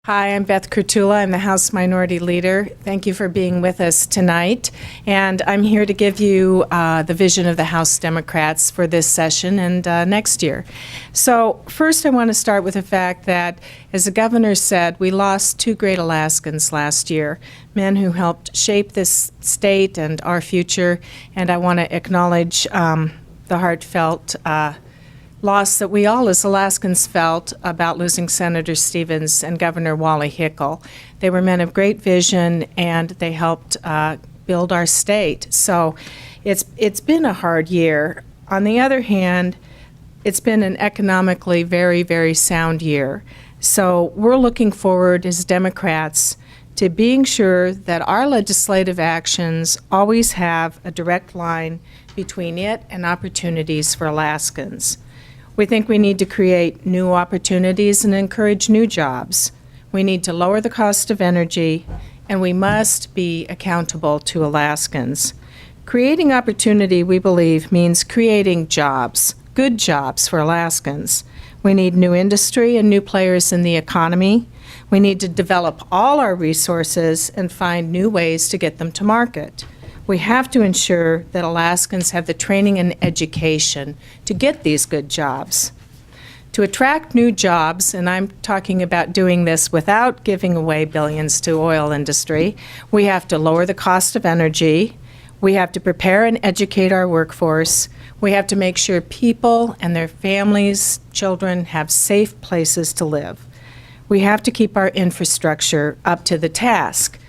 Hi, I'm Beth Kerttula. I'm the House Minority Leader. Thank you for being with us tonight. And I'm here to give you the vision of the House Democrats for this session and next year. So first I want to start with the fact that, as the governor said, we lost two great Alaskans last year, men who helped shape this state and our future. And I want to acknowledge the heartfelt loss that we all as Alaskans felt about losing Senator Stevens and Governor Wally Hickel. They were men of great vision, and they helped build our state. So it's been a hard year. On the other hand, it's been an economically very, very sound year. So we're looking forward as Democrats to being sure that our legislative actions always have a direct line between it and opportunities for Alaskans. We think we need to create new opportunities and encourage new jobs. We need to lower the cost of energy, and we must be accountable to Alaskans. Creating opportunity, we believe, means creating jobs, good jobs for Alaskans. We need new industry and new players in the economy. We need to develop all our resources and find new ways to get them to market. We have to ensure that Alaskans have the training and education to get these good jobs. To attract new jobs, and I'm talking about doing this without giving away billions to oil industry, we have to lower the cost of energy. We have to prepare and educate our workforce. We have to make sure people and their families, children, have safe places to live. We have to keep our infrastructure up to the task.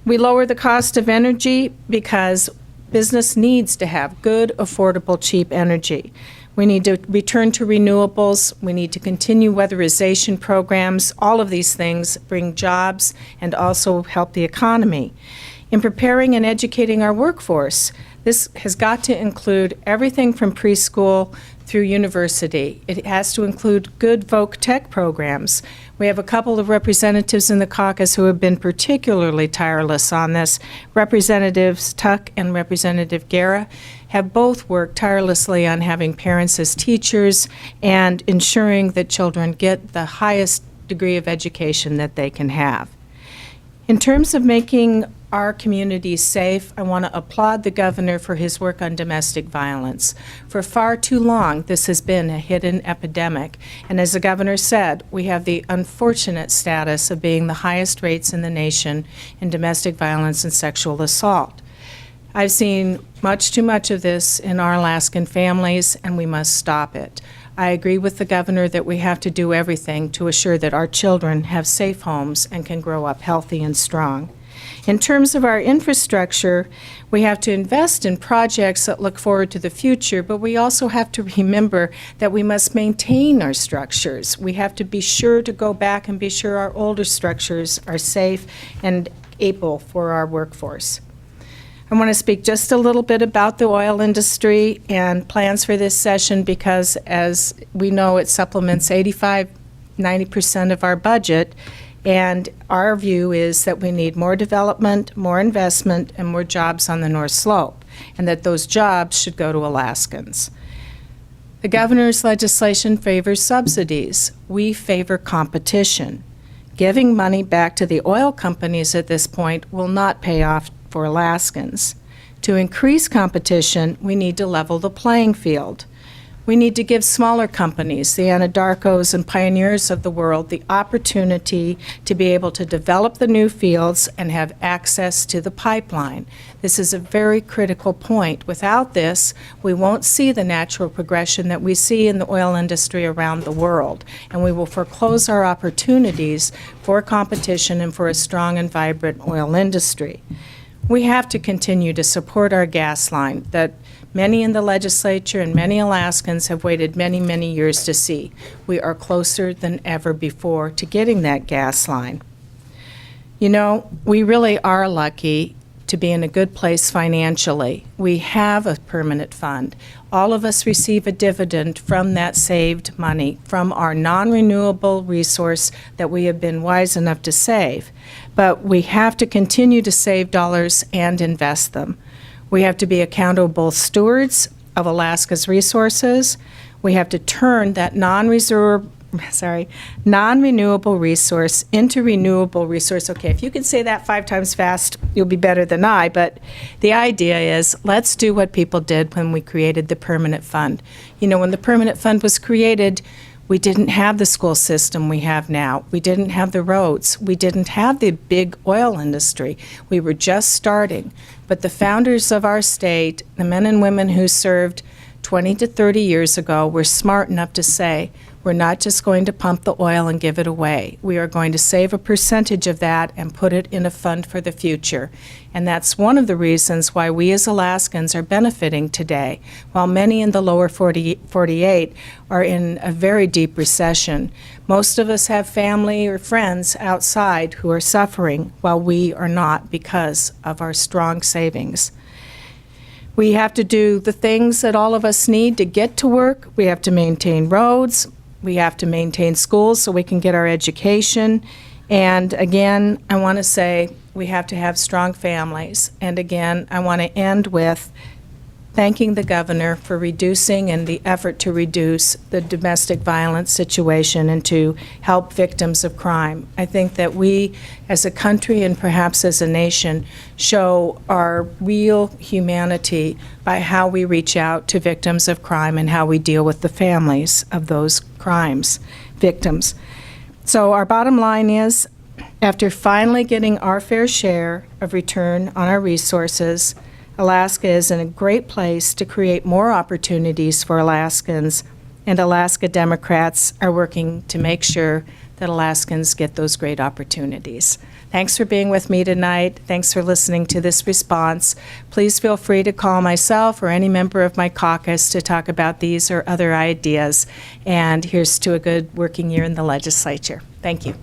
We lower the cost of energy because business needs to have good, affordable, cheap energy. We need to return to renewables. We need to continue weatherization programs. All of these things bring jobs and also help the economy. In preparing and educating our workforce, this has got to include everything from preschool through university. It has to include good voc tech programs. We have a couple of representatives in the caucus who have been particularly tireless on this. Representatives Tuck and Representative Guerra have both worked tirelessly on having parents as teachers and ensuring that children get the highest degree of education that they can have. In terms of making our communities safe, I want to applaud the governor for his work on domestic violence. For far too long, this has been a hidden epidemic. And as the governor said, we have the unfortunate status of being the highest rates in the nation in domestic violence and sexual assault. I've seen much too much of this in our Alaskan families, and we must stop it. I agree with the governor that we have to do everything to assure that our children have safe homes and can grow up healthy and strong. In terms of our infrastructure, we have to invest in projects that look forward to the future, but we also have to remember that we must maintain our structures. We have to be sure to go back and be sure our older structures are safe and able for our workforce. I want to speak just a little bit about the oil industry and plans for this session because, as we know, it supplements 85–90% of our budget. And our view is that we need more development, more investment, and more jobs on the North Slope, and that those jobs should go to Alaskans. The governor's legislation favors subsidies. We favor competition. Giving money back to the oil companies at this point will not pay off for Alaskans. To increase competition, we need to level the playing field. We need to give smaller companies, the Anadarkos and pioneers of the world, the opportunity to be able to develop the new fields and have access to the pipeline. This is a very critical point. Without this, we won't see the natural progression that we see in the oil industry around the world, and we will foreclose our opportunities for competition and for a strong and vibrant oil industry. We have to continue to support our gas line that many in the legislature and many Alaskans have waited many, many years to see. We are closer than ever before to getting that gas line. You know, we really are lucky to be in a good place financially. We have a permanent fund. All of us receive a dividend from that saved money, from our non-renewable resource that we have been wise enough to save. But we have to continue to save dollars and invest them. We have to be accountable stewards of Alaska's resources. We have to turn that non-reserve non-renewable resource into renewable resource. Okay, if you can say that 5 times fast, you'll be better than I, but the idea is let's do what people did when we created the permanent fund. You know, when the permanent fund was created, we didn't have the school system we have now. We didn't have the roads. We didn't have the big oil industry. We were just starting. But the founders of our state, the men and women who served 20 to 30 years ago, were smart enough to say, we're not just going to pump the oil and give it away. We are going to save a percentage of that and put it in a fund for the future. And that's one of the reasons why we as Alaskans are benefiting today, while many in the lower 48 are in a very deep recession. Most of us have family or friends outside who are suffering, while we are not because of our strong savings. We have to do the things that all of us need to get to work. We have to maintain roads. We have to maintain schools so we can get our education. And again, I want to say we have to have strong families. And again, I want to end with thanking the governor for reducing and the effort to reduce the domestic violence situation and to help victims of crime. I think that we as a country and perhaps as a nation show our real humanity by how we reach out to victims of crime and how we deal with the families of those crimes victims. So our bottom line is, after finally getting our fair share of return on our resources, Alaska is in a great place to create more opportunities for Alaskans, and Alaska Democrats are working to make sure that Alaskans get those great opportunities. Thanks for being with me tonight. Thanks for listening to this response. Please feel free to call myself or any member of my caucus to talk about these or other ideas. And here's to a good working year in the legislature. Thank you.